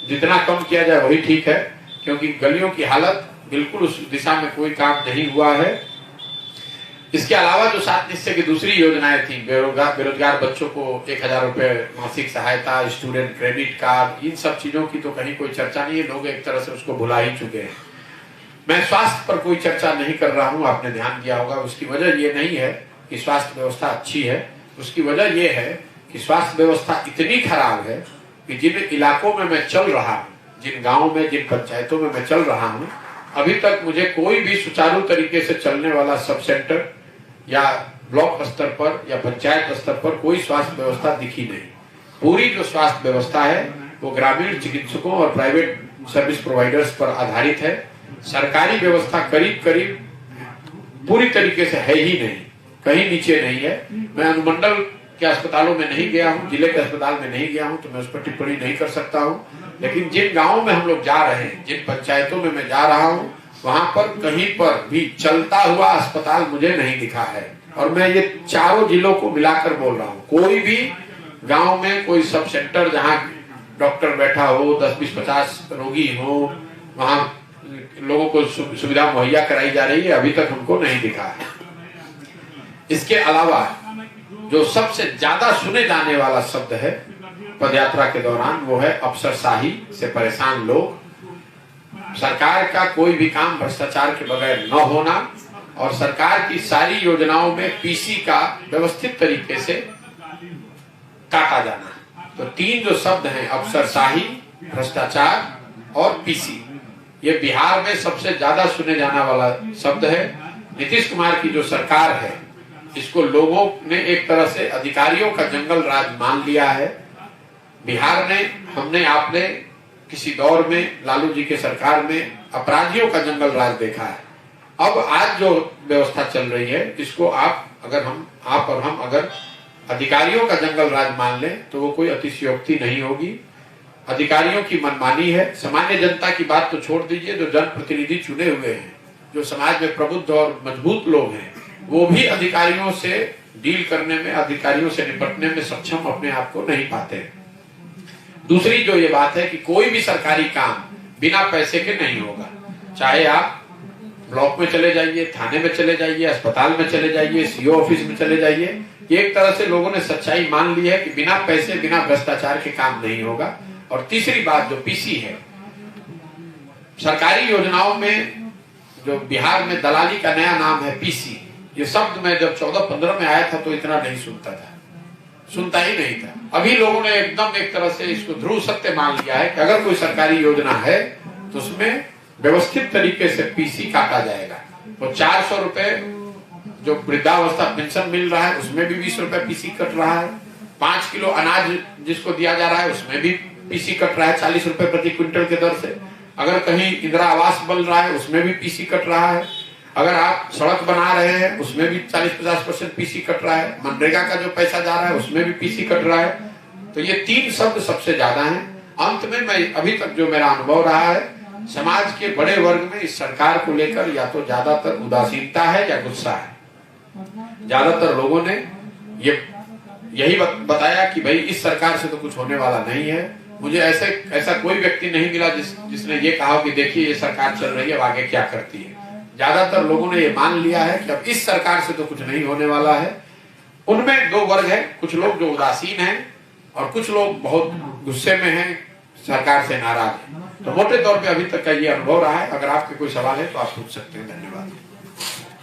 जितना कम किया जाए वही ठीक है, क्योंकि गलियों की हालत बिल्कुल उस दिशा में कोई काम नहीं हुआ है। इसके अलावा जो 7 निश्चय की दूसरी योजनाएं थी, बेरोजगार बच्चों को 1000 रुपए मासिक सहायता, स्टूडेंट क्रेडिट कार्ड, इन सब चीजों की तो कहीं कोई चर्चा नहीं है, लोग एक तरह से उसको भुला ही चुके हैं। मैं स्वास्थ्य पर कोई चर्चा नहीं कर रहा हूं, आपने ध्यान दिया होगा। उसकी वजह ये नहीं है कि स्वास्थ्य व्यवस्था अच्छी है, उसकी वजह ये है कि स्वास्थ्य व्यवस्था इतनी खराब है कि जिन इलाकों में मैं चल रहा हूँ, जिन गाँव में, जिन पंचायतों में मैं चल रहा हूँ, अभी तक मुझे कोई भी सुचारू तरीके से चलने वाला सब सेंटर या ब्लॉक स्तर पर या पंचायत स्तर पर कोई स्वास्थ्य व्यवस्था दिखी नहीं। पूरी जो स्वास्थ्य व्यवस्था है वो ग्रामीण चिकित्सकों और प्राइवेट सर्विस प्रोवाइडर्स पर आधारित है। सरकारी व्यवस्था करीब करीब पूरी तरीके से है ही नहीं, कहीं नीचे नहीं है। मैं अनुमंडल के अस्पतालों में नहीं गया हूँ, जिले के अस्पताल में नहीं गया हूँ, तो मैं उस पर टिप्पणी नहीं कर सकता हूँ। लेकिन जिन गांवों में हम लोग जा रहे हैं, जिन पंचायतों में मैं जा रहा हूँ, वहां पर कहीं पर भी चलता हुआ अस्पताल मुझे नहीं दिखा है। और मैं ये चारों जिलों को मिलाकर बोल रहा हूँ, कोई भी गांव में कोई सब सेंटर जहाँ डॉक्टर बैठा हो, 10, 20, 50 रोगी हो, वहां लोगों को सुविधा मुहैया कराई जा रही है, अभी तक हमको नहीं दिखा है। इसके अलावा जो सबसे ज्यादा सुने जाने वाला शब्द है पदयात्रा के दौरान, वो है अफसरशाही से परेशान लोग, सरकार का कोई भी काम भ्रष्टाचार के बगैर न होना, और सरकार की सारी योजनाओं में पीसी का व्यवस्थित तरीके से काटा जाना। तो 3 जो शब्द हैं, अफसरशाही, भ्रष्टाचार और पीसी, ये बिहार में सबसे ज्यादा सुने जाने वाला शब्द है। नीतीश कुमार की जो सरकार है, इसको लोगों ने एक तरह से अधिकारियों का जंगल राज मान लिया है। बिहार ने, हमने, आपने किसी दौर में लालू जी के सरकार में अपराधियों का जंगल राज देखा है। अब आज जो व्यवस्था चल रही है, इसको आप और हम अगर अधिकारियों का जंगल राज मान लें तो वो कोई अतिशयोक्ति नहीं होगी। अधिकारियों की मनमानी है। सामान्य जनता की बात तो छोड़ दीजिए, जो जनप्रतिनिधि चुने हुए हैं, जो समाज में प्रबुद्ध और मजबूत लोग हैं, वो भी अधिकारियों से डील करने में, अधिकारियों से निपटने में सक्षम अपने आप को नहीं पाते। दूसरी जो ये बात है कि कोई भी सरकारी काम बिना पैसे के नहीं होगा। चाहे आप ब्लॉक में चले जाइए, थाने में चले जाइए, अस्पताल में चले जाइए, सीओ ऑफिस में चले जाइए, ये एक तरह से लोगों ने सच्चाई मान ली है कि बिना पैसे, बिना भ्रष्टाचार के काम नहीं होगा। और तीसरी बात जो पीसी है, सरकारी योजनाओं में जो बिहार में दलाली का नया नाम है पीसी, ये शब्द मैं जब 14-15 में आया था तो इतना नहीं सुनता ही नहीं था। अभी लोगों ने एकदम एक तरह से इसको ध्रुव सत्य मान लिया है कि अगर कोई सरकारी योजना है तो उसमें व्यवस्थित तरीके से पीसी काटा जाएगा। तो 400 रुपए जो वृद्धावस्था पेंशन मिल रहा है, उसमें भी 20 रुपए पीसी कट रहा है। 5 किलो अनाज जिसको दिया जा रहा है, उसमें भी पीसी कट रहा है 40 रुपए प्रति क्विंटल के दर से। अगर कहीं इंदिरा आवास बन रहा है, उसमें भी पीसी कट रहा है। अगर आप सड़क बना रहे हैं, उसमें भी 40-50% पीसी कट रहा है। मनरेगा का जो पैसा जा रहा है, उसमें भी पीसी कट रहा है। तो ये 3 शब्द सबसे ज्यादा हैं। अंत में मैं अभी तक जो मेरा अनुभव रहा है, समाज के बड़े वर्ग में इस सरकार को लेकर या तो ज्यादातर उदासीनता है या गुस्सा है। ज्यादातर लोगों ने यही बताया कि भाई इस सरकार से तो कुछ होने वाला नहीं है। मुझे ऐसा कोई व्यक्ति नहीं मिला जिसने ये कहा कि देखिए ये सरकार चल रही है, अब आगे क्या करती है। ज्यादातर लोगों ने ये मान लिया है कि अब इस सरकार से तो कुछ नहीं होने वाला है। उनमें 2 वर्ग है, कुछ लोग जो उदासीन हैं और कुछ लोग बहुत गुस्से में हैं, सरकार से नाराज हैं। तो मोटे तौर पे अभी तक का ये अनुभव रहा है। अगर आपके कोई सवाल है तो आप पूछ सकते हैं। धन्यवाद।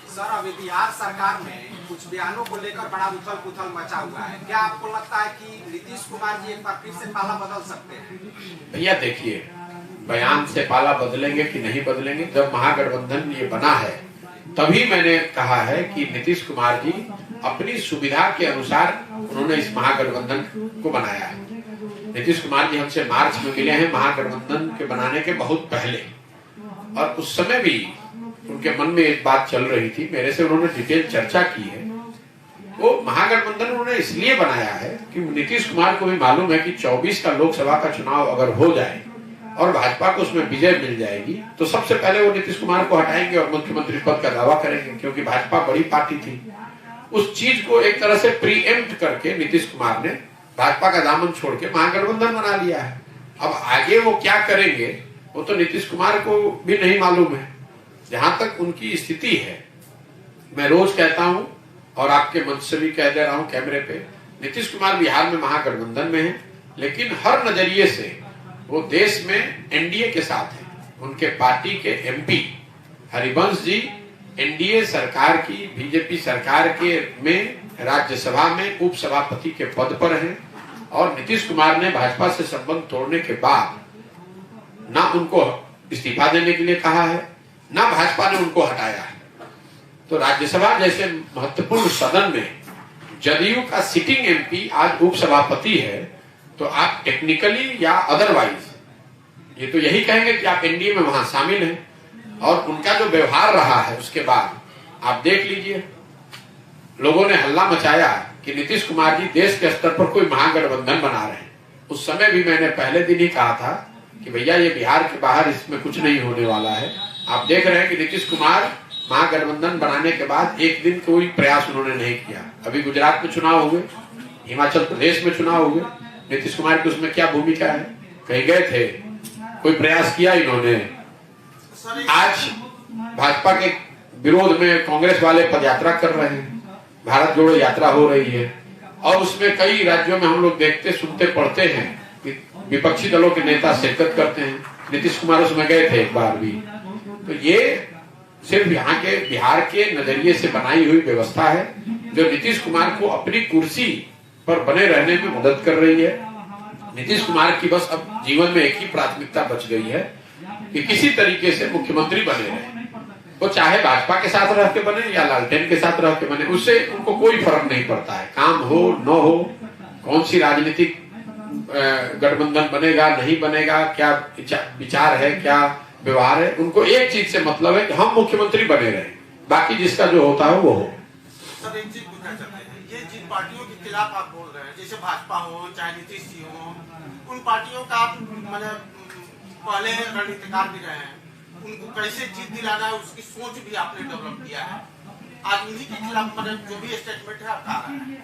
सर, अभी बिहार सरकार में कुछ बयानों को लेकर बड़ा उथल पुथल मचा हुआ है। क्या आपको लगता है कि नीतीश कुमार जी एक बार फिर से पाला बदल सकते हैं? भैया देखिए, बयान से पाला बदलेंगे कि नहीं बदलेंगे, जब महागठबंधन ये बना है तभी मैंने कहा है कि नीतीश कुमार जी अपनी सुविधा के अनुसार उन्होंने इस महागठबंधन को बनाया है। नीतीश कुमार जी हमसे मार्च में मिले हैं महागठबंधन के बनाने के बहुत पहले, और उस समय भी उनके मन में एक बात चल रही थी, मेरे से उन्होंने डिटेल चर्चा की है। वो महागठबंधन उन्होंने इसलिए बनाया है कि नीतीश कुमार को भी मालूम है कि 24 का लोकसभा का चुनाव अगर हो जाए और भाजपा को उसमें विजय मिल जाएगी तो सबसे पहले वो नीतीश कुमार को हटाएंगे और मुख्यमंत्री पद का दावा करेंगे, क्योंकि भाजपा बड़ी पार्टी थी। उस चीज को एक तरह से प्रीएम्प्ट करके नीतीश कुमार ने भाजपा का दामन छोड़ के महागठबंधन बना लिया है। अब आगे वो क्या करेंगे वो तो नीतीश कुमार को भी नहीं मालूम है। जहां तक उनकी स्थिति है, मैं रोज कहता हूं और आपके मंच से भी कह दे रहा हूं कैमरे पे, नीतीश कुमार बिहार में महागठबंधन में है, लेकिन हर नजरिए से वो देश में एनडीए के साथ है। उनके पार्टी के एमपी हरिवंश जी एनडीए सरकार की, बीजेपी सरकार के में राज्यसभा में उपसभापति के पद पर हैं, और नीतीश कुमार ने भाजपा से संबंध तोड़ने के बाद ना उनको इस्तीफा देने के लिए कहा है, ना भाजपा ने उनको हटाया है। तो राज्यसभा जैसे महत्वपूर्ण सदन में जदयू का सिटिंग एमपी आज उपसभापति है, तो आप टेक्निकली या अदरवाइज ये तो यही कहेंगे कि आप एनडीए में वहां शामिल हैं। और उनका जो व्यवहार रहा है उसके बाद आप देख लीजिए, लोगों ने हल्ला मचाया कि नीतीश कुमार जी देश के स्तर पर कोई महागठबंधन बना रहे हैं। उस समय भी मैंने पहले दिन ही कहा था कि भैया ये बिहार के बाहर इसमें कुछ नहीं होने वाला है। आप देख रहे हैं कि नीतीश कुमार महागठबंधन बनाने के बाद एक दिन कोई प्रयास उन्होंने नहीं किया। अभी गुजरात में चुनाव हुए, हिमाचल प्रदेश में चुनाव हुए, नीतीश कुमार की उसमें क्या भूमिका है? कहीं गए थे? कोई प्रयास किया इन्होंने? आज भाजपा के विरोध में कांग्रेस वाले पदयात्रा कर रहे हैं, भारत जोड़ो यात्रा हो रही है, और उसमें कई राज्यों में हम लोग देखते सुनते पढ़ते हैं कि विपक्षी दलों के नेता शिरकत करते हैं। नीतीश कुमार उसमें गए थे एक बार भी। तो ये सिर्फ यहाँ के बिहार के नजरिए से बनाई हुई व्यवस्था है, जो नीतीश कुमार को अपनी कुर्सी पर बने रहने में मदद कर रही है। नीतीश कुमार की बस अब जीवन में एक ही प्राथमिकता बच गई है कि किसी तरीके से मुख्यमंत्री बने रहे, वो चाहे भाजपा के साथ रह के बने या लालटेन के साथ रह के बने, उससे उनको कोई फर्क नहीं पड़ता है। काम हो न हो, कौन सी राजनीतिक गठबंधन बनेगा नहीं बनेगा, क्या विचार है, क्या व्यवहार है, उनको एक चीज से मतलब है कि हम मुख्यमंत्री बने रहे, बाकी जिसका जो होता है वो हो। सर एक चीज पूछना चाहते हैं, ये जिन पार्टियों के खिलाफ आप बोल रहे हैं, जैसे भाजपा हो चाहे नीतीश जी हो, उन पार्टियों का आप मतलब पहले रणनीतिकार भी रहे हैं, उनको कैसे जीत दिलाना है उसकी सोच भी आपने डेवलप किया है। आज उन्हीं के खिलाफ मतलब जो भी स्टेटमेंट है आप आ रहे हैं,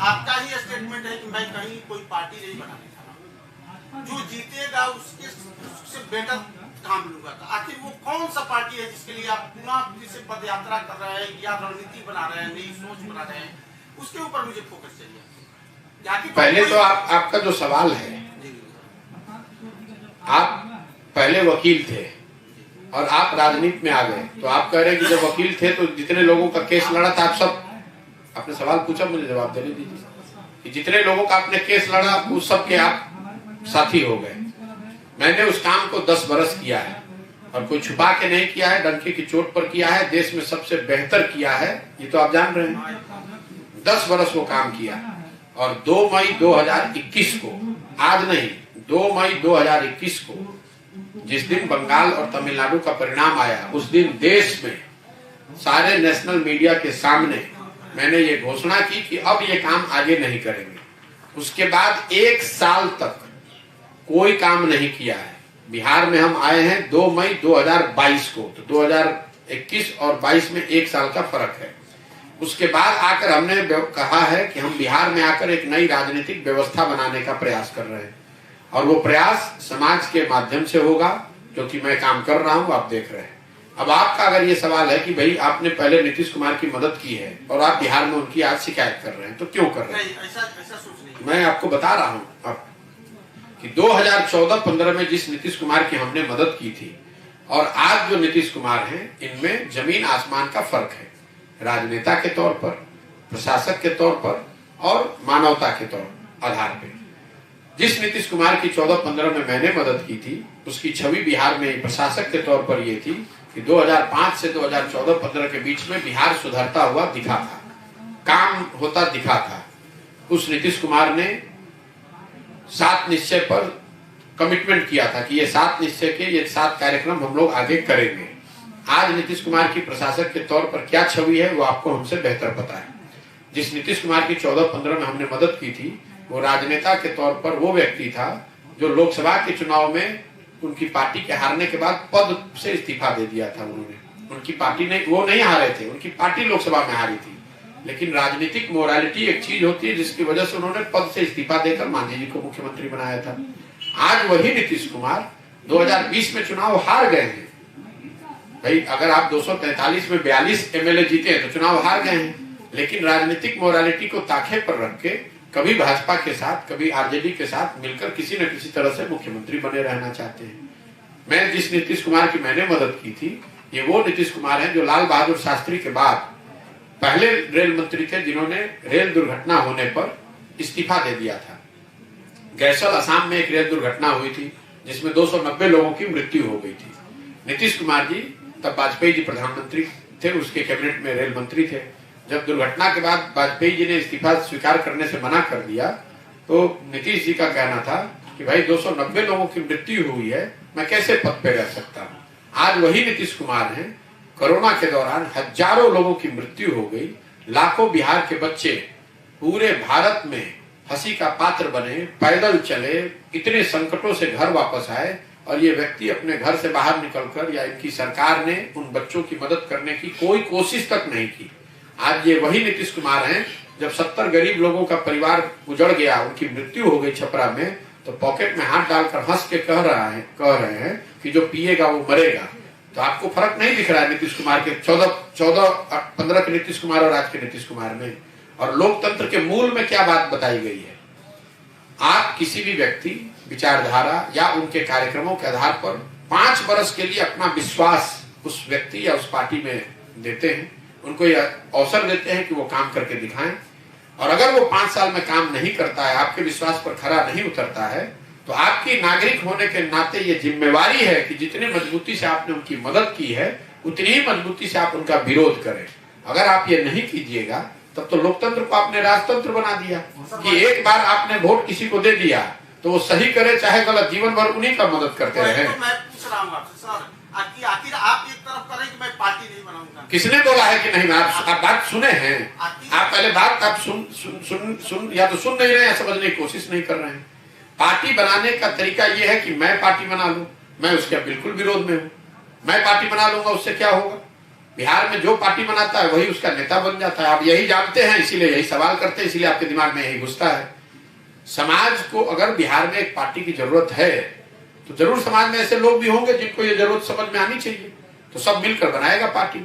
आपका ही स्टेटमेंट है कि मैं कहीं कोई पार्टी नहीं बनाने जा रहा, जो जीतेगा उससे बेटर काम लूंगा। तो आखिर वो कौन सा पार्टी है जिसके लिए आप पुनः फिर से पद यात्रा कर रहे हैं या रणनीति बना रहे हैं, नई सोच बना रहे हैं, उसके ऊपर मुझे फोकस चाहिए। पहले तो आपका जो सवाल है, आप पहले वकील थे और आप राजनीति में आ गए, तो आप कह रहे हैं कि जब वकील थे तो जितने लोगों का केस लड़ा था, आप सब, आपने सवाल पूछा मुझे जवाब देने दीजिए कि जितने लोगों का आपने केस लड़ा उस सब के आप साथी हो गए। मैंने उस काम को 10 बरस किया है, और कोई छुपा के नहीं किया है, डंके की चोट पर किया है, देश में सबसे बेहतर किया है, ये तो आप जान रहे हैं। 10 बरस वो काम किया, और 2 मई 2021 को, आज नहीं 2 मई 2021 को, जिस दिन बंगाल और तमिलनाडु का परिणाम आया, उस दिन देश में सारे नेशनल मीडिया के सामने मैंने ये घोषणा की कि अब ये काम आगे नहीं करेंगे। उसके बाद 1 साल तक कोई काम नहीं किया है। बिहार में हम आए हैं 2 मई 2022 को, तो 2021 और 22 में 1 साल का फर्क है। उसके बाद आकर हमने कहा है कि हम बिहार में आकर एक नई राजनीतिक व्यवस्था बनाने का प्रयास कर रहे हैं, और वो प्रयास समाज के माध्यम से होगा, जो कि मैं काम कर रहा हूं, आप देख रहे हैं। अब आपका अगर ये सवाल है कि भाई आपने पहले नीतीश कुमार की मदद की है और आप बिहार में उनकी आज शिकायत कर रहे हैं, तो क्यों कर रहे हैं? ऐसा सोच नहीं। मैं आपको बता रहा हूँ अब कि 2014-15 में जिस नीतीश कुमार की हमने मदद की थी और आज जो नीतीश कुमार हैं, इनमें जमीन आसमान का फर्क है। राजनेता के तौर पर, प्रशासक के तौर पर और मानवता के तौर आधार पे जिस नीतीश कुमार की 14-15 में मैंने मदद की थी, उसकी छवि बिहार में प्रशासक के तौर पर ये थी कि 2005 से 2014-15 के बीच में बिहार सुधरता हुआ दिखा था, काम होता दिखा था। उस नीतीश कुमार ने 7 निश्चय पर कमिटमेंट किया था कि ये 7 निश्चय के ये 7 कार्यक्रम हम लोग आगे करेंगे। आज नीतीश कुमार की प्रशासक के तौर पर क्या छवि है वो आपको हमसे बेहतर पता है। जिस नीतीश कुमार की 14-15 में हमने मदद की थी, वो राजनेता के तौर पर वो व्यक्ति था जो लोकसभा के चुनाव में उनकी पार्टी के हारने के बाद पद से इस्तीफा दे दिया था उन्होंने। उनकी पार्टी ने, वो नहीं हारे थे, उनकी पार्टी लोकसभा में हारी थी, लेकिन राजनीतिक मोरालिटी एक चीज होती है जिसकी वजह से उन्होंने पद से इस्तीफा देकर मांझी जी को मुख्यमंत्री बनाया था। आज वही नीतीश कुमार 2020 में चुनाव हार गए हैं, भाई अगर आप 243 में 42 एमएलए जीते हैं तो चुनाव हार गए हैं, लेकिन राजनीतिक मोरालिटी को ताखे पर रख के कभी भाजपा के साथ कभी आरजेडी के साथ मिलकर किसी न किसी तरह से मुख्यमंत्री बने रहना चाहते हैं। मैं जिस नीतीश कुमार की मैंने मदद की थी, ये वो नीतीश कुमार हैं जो लाल बहादुर शास्त्री के बाद पहले रेल मंत्री थे जिन्होंने रेल दुर्घटना होने पर इस्तीफा दे दिया था। गैसल असम में एक रेल दुर्घटना हुई थी जिसमें 290 लोगों की मृत्यु हो गई थी। नीतीश कुमार जी तब वाजपेयी जी प्रधानमंत्री थे, उसके कैबिनेट में रेल मंत्री थे। जब दुर्घटना के बाद वाजपेयी जी ने इस्तीफा स्वीकार करने से मना कर दिया तो नीतीश जी का कहना था कि भाई 290 लोगों की मृत्यु हुई है, मैं कैसे पद पे रह सकता हूँ। आज वही नीतीश कुमार हैं। कोरोना के दौरान हजारों लोगों की मृत्यु हो गई, लाखों बिहार के बच्चे पूरे भारत में हंसी का पात्र बने, पैदल चले, इतने संकटों से घर वापस आए और ये व्यक्ति अपने घर से बाहर निकलकर या इनकी सरकार ने उन बच्चों की मदद करने की कोई कोशिश तक नहीं की। आज ये वही नीतीश कुमार हैं जब 70 गरीब लोगों का परिवार उजड़ गया, उनकी मृत्यु हो गई छपरा में, तो पॉकेट में हाथ डालकर हंस के कह रहे हैं कि जो पिएगा वो मरेगा। तो आपको फर्क नहीं दिख रहा है नीतीश कुमार के 15 के नीतीश कुमार और आज के नीतीश कुमार में। और लोकतंत्र के मूल में क्या बात बताई गई है, आप किसी भी व्यक्ति विचारधारा या उनके कार्यक्रमों के आधार पर 5 वर्ष के लिए अपना विश्वास उस व्यक्ति या उस पार्टी में देते हैं, उनको यह अवसर देते हैं कि वो काम करके दिखाएं। और अगर वो 5 साल में काम नहीं करता है, आपके विश्वास पर खरा नहीं उतरता है, तो आपकी नागरिक होने के नाते ये जिम्मेवारी है कि जितनी मजबूती से आपने उनकी मदद की है उतनी ही मजबूती से आप उनका विरोध करें। अगर आप ये नहीं कीजिएगा तब तो लोकतंत्र को आपने राजतंत्र बना दिया कि एक बार आपने वोट किसी को दे दिया तो वो सही करे चाहे गलत, जीवन भर उन्हीं का मदद करते रहे। तो मैं पूछ रहा हूँ आपसे सर, आखिर आप एक तरफ करें कि मैं पार्टी नहीं बनाऊंगा? किसने बोला है कि नहीं? आप बात सुने हैं? आप पहले बात आप सुन या तो सुन नहीं रहे हैं, समझने की कोशिश नहीं कर रहे हैं। पार्टी बनाने का तरीका यह है कि मैं पार्टी बना लूं, मैं उसके बिल्कुल विरोध में हूं। मैं पार्टी बना लूंगा, उससे क्या होगा? बिहार में जो पार्टी बनाता है वही उसका नेता बन जाता है। आप यही जानते हैं, इसीलिए यही सवाल करते हैं, इसीलिए आपके दिमाग में यही घुसता है। समाज को अगर बिहार में एक पार्टी की जरूरत है तो जरूर समाज में ऐसे लोग भी होंगे जिनको ये जरूरत समझ में आनी चाहिए, तो सब मिलकर बनाएगा पार्टी।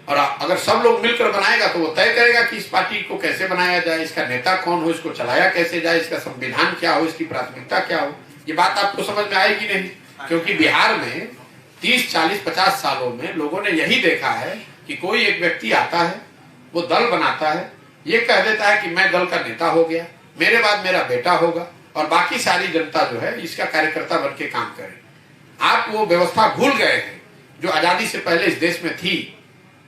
और अगर सब लोग मिलकर बनाएगा तो वो तय करेगा कि इस पार्टी को कैसे बनाया जाए, इसका नेता कौन हो, इसको चलाया कैसे जाए, इसका संविधान क्या हो, इसकी प्राथमिकता क्या हो। ये बात आपको समझ में आएगी नहीं, क्योंकि बिहार में 30, 40, 50 सालों में लोगों ने यही देखा है कि कोई एक व्यक्ति आता है, वो दल बनाता है, ये कह देता है कि मैं दल का नेता हो गया, मेरे बाद मेरा बेटा होगा और बाकी सारी जनता जो है इसका कार्यकर्ता बन के काम करे। आप वो व्यवस्था भूल गए हैं जो आजादी से पहले इस देश में थी।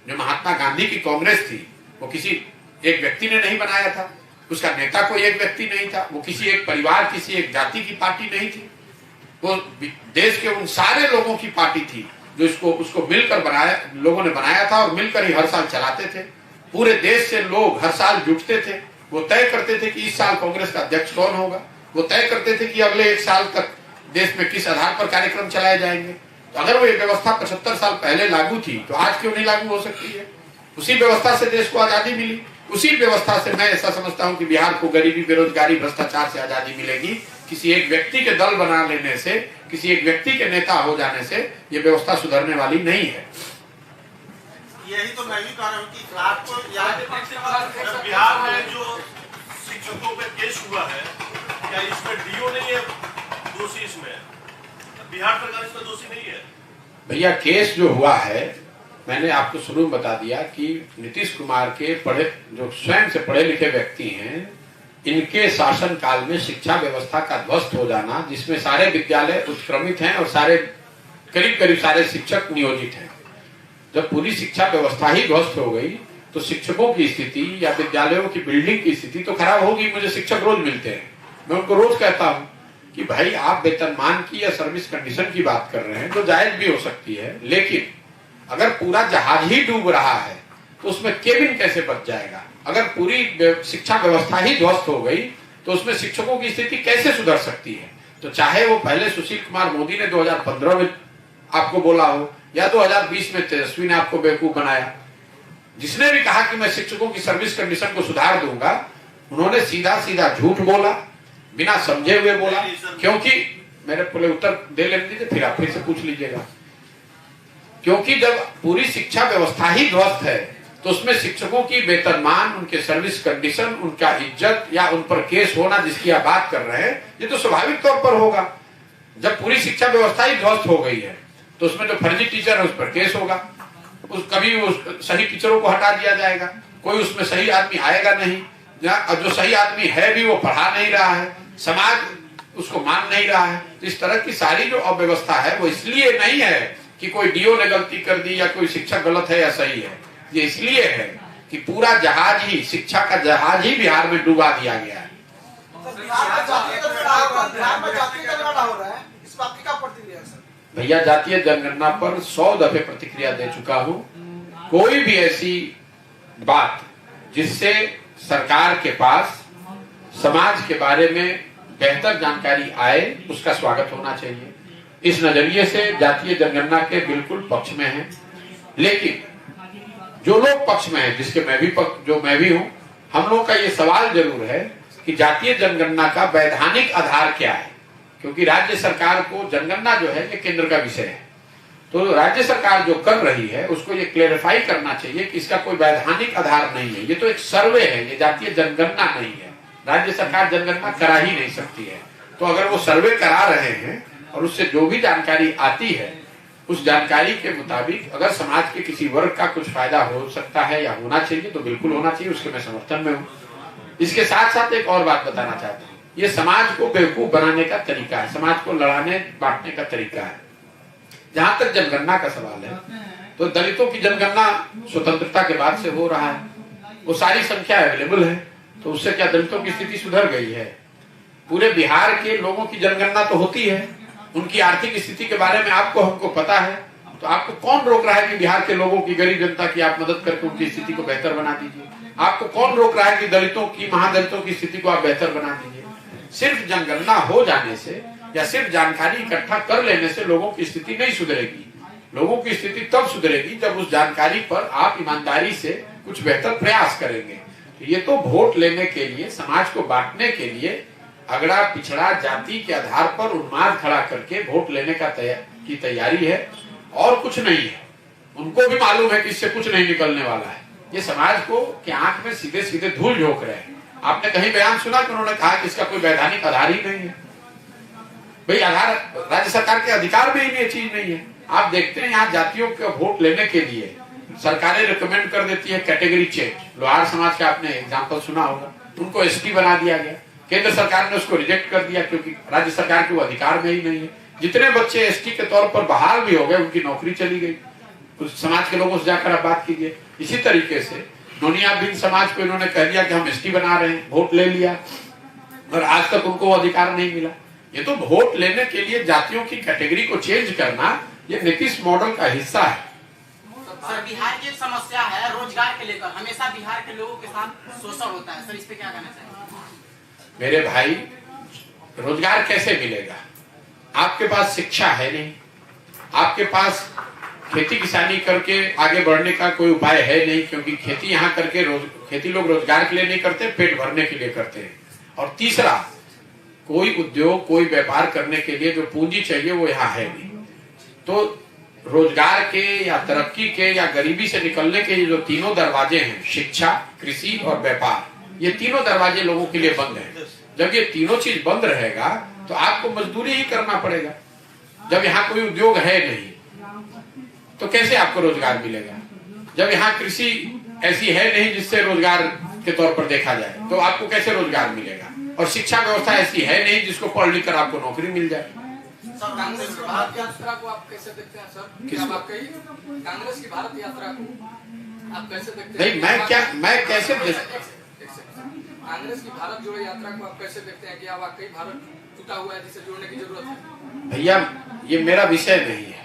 जो महात्मा गांधी की कांग्रेस थी वो किसी एक व्यक्ति ने नहीं बनाया था, उसका नेता कोई एक व्यक्ति नहीं था, वो किसी एक परिवार, किसी एक जाति की पार्टी नहीं थी। वो देश के उन सारे लोगों की पार्टी थी जो उसको मिलकर बनाया, लोगों ने बनाया था और मिलकर ही हर साल चलाते थे। पूरे देश से लोग हर साल जुटते थे, वो तय करते थे कि इस साल कांग्रेस का अध्यक्ष कौन होगा, वो तय करते थे कि अगले 1 साल तक देश में किस आधार पर कार्यक्रम चलाए जाएंगे। तो अगर वो ये व्यवस्था 75 साल पहले लागू थी तो आज क्यों नहीं लागू हो सकती है? उसी व्यवस्था से देश को आजादी मिली, उसी व्यवस्था से मैं ऐसा समझता हूं कि बिहार को गरीबी, बेरोजगारी, भ्रष्टाचार से आजादी मिलेगी। किसी एक व्यक्ति के दल बना लेने से, किसी एक व्यक्ति के नेता हो जाने से ये व्यवस्था सुधरने वाली नहीं है। यही तो मैं भी कह रहा हूँ कि आपको याद बिहार में जो शिक्षकों पे केस हुआ है, क्या इसमें डीओ नहीं है दोषी? इसमें बिहार सरकार इसमें दोषी नहीं है? भैया केस जो हुआ है, मैंने आपको शुरू में बता दिया कि नीतीश कुमार के जो स्वयं से पढ़े लिखे व्यक्ति हैं, इनके शासन काल में शिक्षा व्यवस्था का ध्वस्त हो जाना, जिसमें सारे विद्यालय उत्क्रमित हैं और करीब सारे शिक्षक नियोजित हैं। जब पूरी शिक्षा व्यवस्था ही ध्वस्त हो गई तो शिक्षकों की स्थिति या विद्यालयों की बिल्डिंग की स्थिति तो खराब होगी। मुझे शिक्षक रोज मिलते हैं, मैं उनको रोज कहता हूं कि भाई आप वेतनमान की या सर्विस कंडीशन की बात कर रहे हैं जो जायज भी हो सकती है, लेकिन अगर पूरा जहाज ही डूब रहा है तो उसमें केबिन कैसे बच जाएगा? अगर पूरी शिक्षा व्यवस्था ही ध्वस्त हो गई तो उसमें शिक्षकों की स्थिति कैसे सुधर सकती है? तो चाहे वो पहले सुशील कुमार मोदी ने 2015 में आपको बोला हो या 2020 में तेजस्वी ने आपको बेवकूफ बनाया, जिसने भी कहा कि मैं शिक्षकों की सर्विस कंडीशन को सुधार दूंगा, उन्होंने सीधा झूठ बोला, बिना समझे हुए बोला। क्योंकि मेरे पहले उत्तर दे लेने दीजिए, फिर आप फिर से पूछ लीजिएगा। क्योंकि जब पूरी शिक्षा व्यवस्था ही ध्वस्त है तो उसमें शिक्षकों की वेतनमान, उनके सर्विस कंडीशन, उनका इज्जत या उन पर केस होना जिसकी आप बात कर रहे हैं, ये तो स्वाभाविक तौर पर होगा। जब पूरी शिक्षा व्यवस्था ही ध्वस्त हो गई है तो उसमें जो फर्जी टीचर है उस पर केस होगा, कभी उस सही टीचरों को हटा दिया जाएगा, कोई उसमें सही आदमी आएगा नहीं, जो सही आदमी है भी वो पढ़ा नहीं रहा है, समाज उसको मान नहीं रहा है। तो इस तरह की सारी जो अव्यवस्था है वो इसलिए नहीं है कि कोई डीओ ने गलती कर दी या कोई शिक्षक गलत है या सही है, ये इसलिए है कि पूरा जहाज ही, शिक्षा का जहाज ही बिहार में डुबा दिया गया है। भैया जातीय जनगणना पर 100 दफे प्रतिक्रिया दे चुका हूं। कोई भी ऐसी बात जिससे सरकार के पास समाज के बारे में बेहतर जानकारी आए उसका स्वागत होना चाहिए। इस नजरिए से जातीय जनगणना के बिल्कुल पक्ष में है, लेकिन जो लोग पक्ष में है, जिसके मैं भी हूं, हम लोग का ये सवाल जरूर है कि जातीय जनगणना का वैधानिक आधार क्या है, क्योंकि राज्य सरकार को जनगणना जो है ये केंद्र का विषय है, तो राज्य सरकार जो कर रही है उसको ये क्लेरिफाई करना चाहिए कि इसका कोई वैधानिक आधार नहीं है। ये तो एक सर्वे है, ये जातीय जनगणना नहीं है। राज्य सरकार जनगणना करा ही नहीं सकती है। तो अगर वो सर्वे करा रहे हैं और उससे जो भी जानकारी आती है उस जानकारी के मुताबिक अगर समाज के किसी वर्ग का कुछ फायदा हो सकता है या होना चाहिए तो बिल्कुल होना चाहिए, उसके मैं समर्थन में हूँ। इसके साथ साथ एक और बात बताना चाहता हूँ, ये समाज को बेवकूफ बनाने का तरीका है, समाज को लड़ाने बांटने का तरीका है। जहां तक जनगणना का सवाल है तो दलितों की जनगणना स्वतंत्रता के बाद से हो रहा है, वो सारी संख्या अवेलेबल है, तो उससे क्या दलितों की स्थिति सुधर गई है? पूरे बिहार के लोगों की जनगणना तो होती है, उनकी आर्थिक स्थिति के बारे में आपको हमको पता है, तो आपको कौन रोक रहा है कि बिहार के लोगों की, गरीब जनता की आप मदद करके उनकी स्थिति को बेहतर बना दीजिए? आपको कौन रोक रहा है कि दलितों की, महादलितों की स्थिति को आप बेहतर बना दीजिए? सिर्फ जनगणना हो जाने से या सिर्फ जानकारी इकट्ठा कर लेने से लोगों की स्थिति नहीं सुधरेगी। लोगों की स्थिति तब सुधरेगी जब उस जानकारी पर आप ईमानदारी से कुछ बेहतर प्रयास करेंगे। तो ये तो वोट लेने के लिए, समाज को बांटने के लिए अगड़ा पिछड़ा जाति के आधार पर उन्माद खड़ा करके वोट लेने की तैयारी है और कुछ नहीं है। उनको भी मालूम है कि इससे कुछ नहीं निकलने वाला है। ये समाज को की आंख में सीधे सीधे धूल झोंक रहे हैं। आपने कहीं बयान सुना कि उन्होंने कहा कि इसका कोई वैधानिक आधार ही नहीं है? भाई आधार राज्य सरकार के अधिकार में ही ये चीज नहीं है। आप देखते हैं यहाँ जातियों के वोट लेने के लिए सरकारें रिकमेंड कर देती है कैटेगरी चेंज। लोहार समाज का आपने एग्जांपल सुना होगा, उनको एसटी बना दिया गया, केंद्र सरकार ने उसको रिजेक्ट कर दिया क्योंकि राज्य सरकार के वो अधिकार में ही नहीं है। जितने बच्चे एसटी के तौर पर बहाल भी हो गए उनकी नौकरी चली गई। उस समाज के लोगों से जाकर आप बात कीजिए। इसी तरीके से नोनिया बिन समाज को इन्होंने कह दिया कि हम एसटी बना रहे हैं, वोट ले लिया और आज तक उनको वो अधिकार नहीं मिला। ये तो वोट लेने के लिए जातियों की कैटेगरी को चेंज करना ये नीतीश मॉडल का हिस्सा है। सर बिहार की एक समस्या है रोजगार के लेकर, हमेशा बिहार के लोगों के साथ शोषण होता है, सर इस पे क्या कहना चाहिए? मेरे भाई, रोजगार कैसे मिलेगा? आपके पास शिक्षा है नहीं, आपके पास खेती किसानी करके आगे बढ़ने का कोई उपाय है नहीं, क्योंकि खेती यहाँ करके खेती लोग रोजगार के लिए नहीं करते, पेट भरने के लिए करते हैं। और तीसरा, कोई उद्योग, कोई व्यापार करने के लिए जो पूंजी चाहिए वो यहाँ है नहीं। तो रोजगार के या तरक्की के या गरीबी से निकलने के जो तीनों दरवाजे हैं, शिक्षा, कृषि और व्यापार, ये तीनों दरवाजे लोगों के लिए बंद हैं। जब ये तीनों चीज बंद रहेगा तो आपको मजदूरी ही करना पड़ेगा। जब यहाँ कोई उद्योग है नहीं तो कैसे आपको रोजगार मिलेगा? जब यहाँ कृषि ऐसी है नहीं जिससे रोजगार के तौर पर देखा जाए तो आपको कैसे रोजगार मिलेगा? और शिक्षा व्यवस्था ऐसी है नहीं जिसको पढ़ लिख कर आपको नौकरी मिल जाए। सर कांग्रेस की भारत यात्रा को आप कैसे देखते हैं सर? कांग्रेस की भारत यात्रा को आप कैसे देखते हैं? नहीं, मैं कैसे कांग्रेस की भारत जोड़ो यात्रा को आप कैसे देखते हैं? क्या वाकई भारत टूटा हुआ है जिसे जोड़ने की जरूरत है? भैया ये मेरा विषय नहीं है।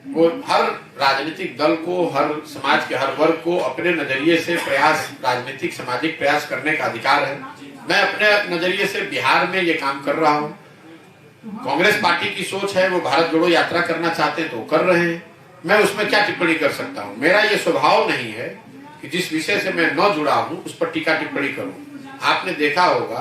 वो हर राजनीतिक दल को, हर समाज के हर वर्ग को अपने नजरिए से प्रयास, राजनीतिक सामाजिक प्रयास करने का अधिकार है। मैं अपने नजरिए से बिहार में ये काम कर रहा हूँ। कांग्रेस पार्टी की सोच है, वो भारत जोड़ो यात्रा करना चाहते हैं तो कर रहे हैं। मैं उसमें क्या टिप्पणी कर सकता हूँ? मेरा ये स्वभाव नहीं है कि जिस विषय से मैं न जुड़ा हूँ उस पर टीका टिप्पणी करूँ। आपने देखा होगा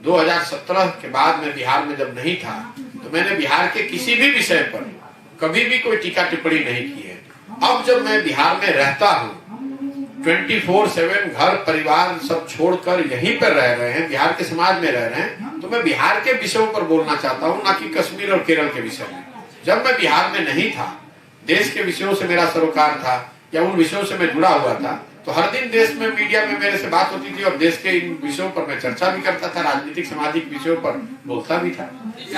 2017 के बाद मैं बिहार में जब नहीं था तो मैंने बिहार के किसी भी विषय पर कभी भी कोई टीका टिप्पणी नहीं की है। अब जब मैं बिहार में रहता हूँ, 24/7 घर परिवार सब छोड़कर यहीं पर रह रहे हैं, बिहार के समाज में रह रहे हैं, तो मैं बिहार के विषयों पर बोलना चाहता हूँ, ना कि कश्मीर और केरल के विषय में। जब मैं बिहार में नहीं था, देश के विषयों से मेरा सरोकार था या उन विषयों से मैं जुड़ा हुआ था, तो हर दिन देश में मीडिया में मेरे से बात होती थी और देश के इन विषयों पर मैं चर्चा भी करता था, राजनीतिक सामाजिक विषयों पर बोलता भी था।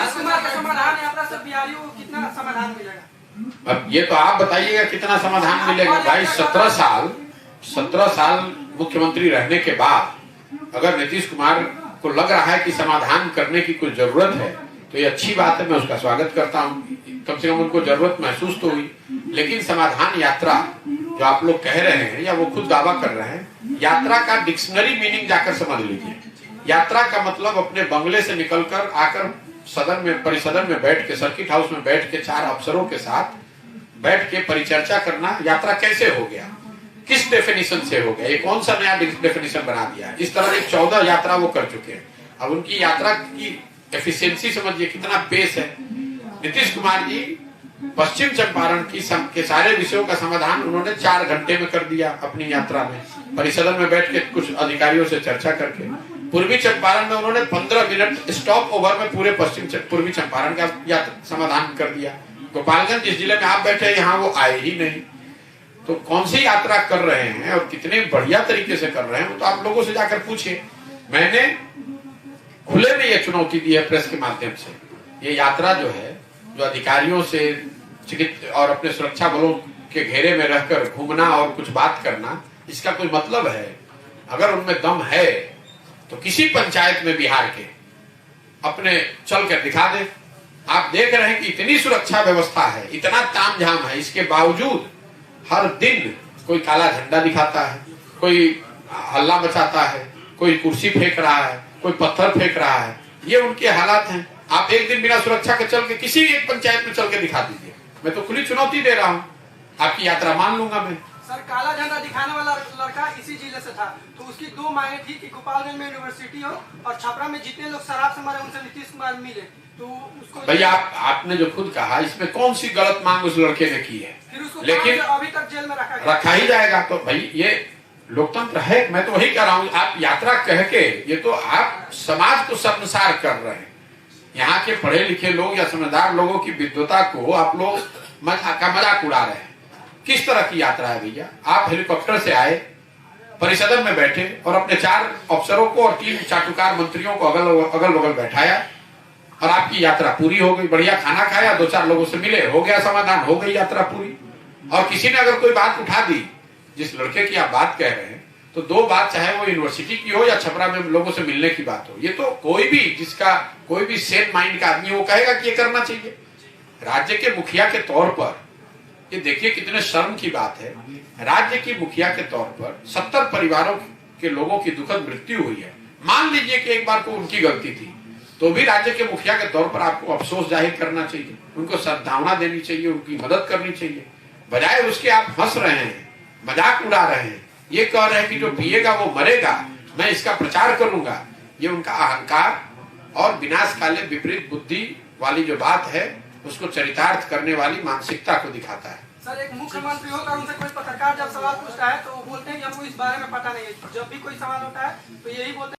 समाधान यात्रा से बिहारियों को कितना समाधान मिलेगा? अब ये तो आप बताइएगा कितना समाधान मिलेगा। भाई 17 साल मुख्यमंत्री रहने के बाद अगर नीतीश कुमार को लग रहा है कि समाधान करने की कुछ जरूरत है, तो ये अच्छी बात है, मैं उसका स्वागत करता हूँ। कम से कम उनको जरूरत महसूस तो हुई। लेकिन समाधान यात्रा जो आप लोग कह रहे हैं या वो खुद दावा कर रहे हैं, यात्रा का डिक्शनरी मीनिंग जाकर समझ लीजिए। यात्रा का मतलब अपने बंगले से निकलकर आकर सदन में, परिसदन में बैठ के, सर्किट हाउस में बैठ के 4 अफसरों के साथ बैठ के परिचर्चा करना। यात्रा कैसे हो गया, किस डेफिनेशन से हो गया, ये कौन सा नया डेफिनेशन बना दिया। इस तरह की 14 यात्रा वो कर चुके हैं। अब उनकी यात्रा की एफिशिएंसी समझिए कितना पेश है। नीतीश कुमार जी पश्चिम चंपारण के सारे विषयों का समाधान उन्होंने 4 घंटे में कर दिया अपनी यात्रा में, परिसदन में बैठ के कुछ अधिकारियों से चर्चा करके। पूर्वी चंपारण में उन्होंने 15 मिनट स्टॉप ओवर में पूरे पूर्वी चंपारण का समाधान कर दिया। गोपालगंज जिस जिले में आप बैठे हैं, यहाँ वो आए ही नहीं। तो कौन सी यात्रा कर रहे हैं और कितने बढ़िया तरीके से कर रहे हैं, वो तो आप लोगों से जाकर पूछिए। मैंने खुले में ये चुनौती दी है प्रेस के माध्यम से। ये यात्रा जो है, जो अधिकारियों से और अपने सुरक्षा बलों के घेरे में रहकर घूमना और कुछ बात करना, इसका कोई मतलब है? अगर उनमें दम है तो किसी पंचायत में बिहार के अपने चल कर दिखा दे। आप देख रहे हैं कि इतनी सुरक्षा व्यवस्था है, इतना तामझाम है, इसके बावजूद हर दिन कोई काला झंडा दिखाता है, कोई हल्ला मचाता है, कोई कुर्सी फेंक रहा है, कोई पत्थर फेंक रहा है। ये उनके हालात हैं। आप एक दिन बिना सुरक्षा के चल के किसी एक पंचायत में चल के दिखा दीजिए। मैं तो खुली चुनौती दे रहा हूँ, आपकी यात्रा मान लूंगा मैं। सर, काला झंडा दिखाने वाला लड़का इसी जिले से था, तो उसकी 2 मांगे थी कि गोपालगंज में यूनिवर्सिटी हो और छपरा में जितने लोग शराब से मरे उनसे नीतीश कुमार मिले। तो उसको भैया आपने जो खुद कहा, इसमें कौन सी गलत मांग उस लड़के ने की है? फिर उसको लेकिन अभी तक जेल में रखा ही जाएगा। तो भाई ये लोकतंत्र है। मैं तो वही कह रहा हूँ, आप यात्रा कह के ये तो आप समाज को शर्मसार कर रहे हैं। यहाँ के पढ़े लिखे लोग या समझदार लोगों की विद्वता को आप लोग मजाक उड़ा रहे हैं। किस तरह की यात्रा है भैया? आप हेलीकॉप्टर से आए, परिसदन में बैठे और अपने 4 अफसरों को और 3 चाटुकार मंत्रियों को अगल बगल बैठाया और आपकी यात्रा पूरी हो गई। बढ़िया खाना खाया, 2-4 लोगों से मिले, हो गया समाधान, हो गई यात्रा पूरी। और किसी ने अगर कोई बात उठा दी, जिस लड़के की आप बात कह रहे हैं, तो 2 बात, चाहे वो यूनिवर्सिटी की हो या छपरा में लोगों से मिलने की बात हो, ये तो कोई भी जिसका कोई भी सेन माइंड का आदमी वो कहेगा कि ये करना चाहिए। राज्य के मुखिया के तौर पर ये देखिए कितने शर्म की बात है। राज्य की मुखिया के तौर पर 70 परिवारों के लोगों की दुखद मृत्यु हुई है। मान लीजिए कि एक बार को उनकी गलती थी, तो भी राज्य के मुखिया के तौर पर आपको अफसोस जाहिर करना चाहिए, उनको सद्भावना देनी चाहिए, उनकी मदद करनी चाहिए। बजाय उसके आप हंस रहे हैं, मजाक उड़ा रहे हैं, ये कह रहे हैं कि जो पिएगा वो मरेगा, मैं इसका प्रचार करूंगा। ये उनका अहंकार और विनाशकाले विपरीत बुद्धि वाली जो बात है, उसको चरितार्थ करने वाली मानसिकता को दिखाता है। सर, एक मुख्यमंत्री होकर उनसे कोई पत्रकार जब सवाल पूछता है तो वो बोलते हैं कि हमको इस बारे में पता नहीं है। जब भी कोई सवाल होता है तो यही बोलते हैं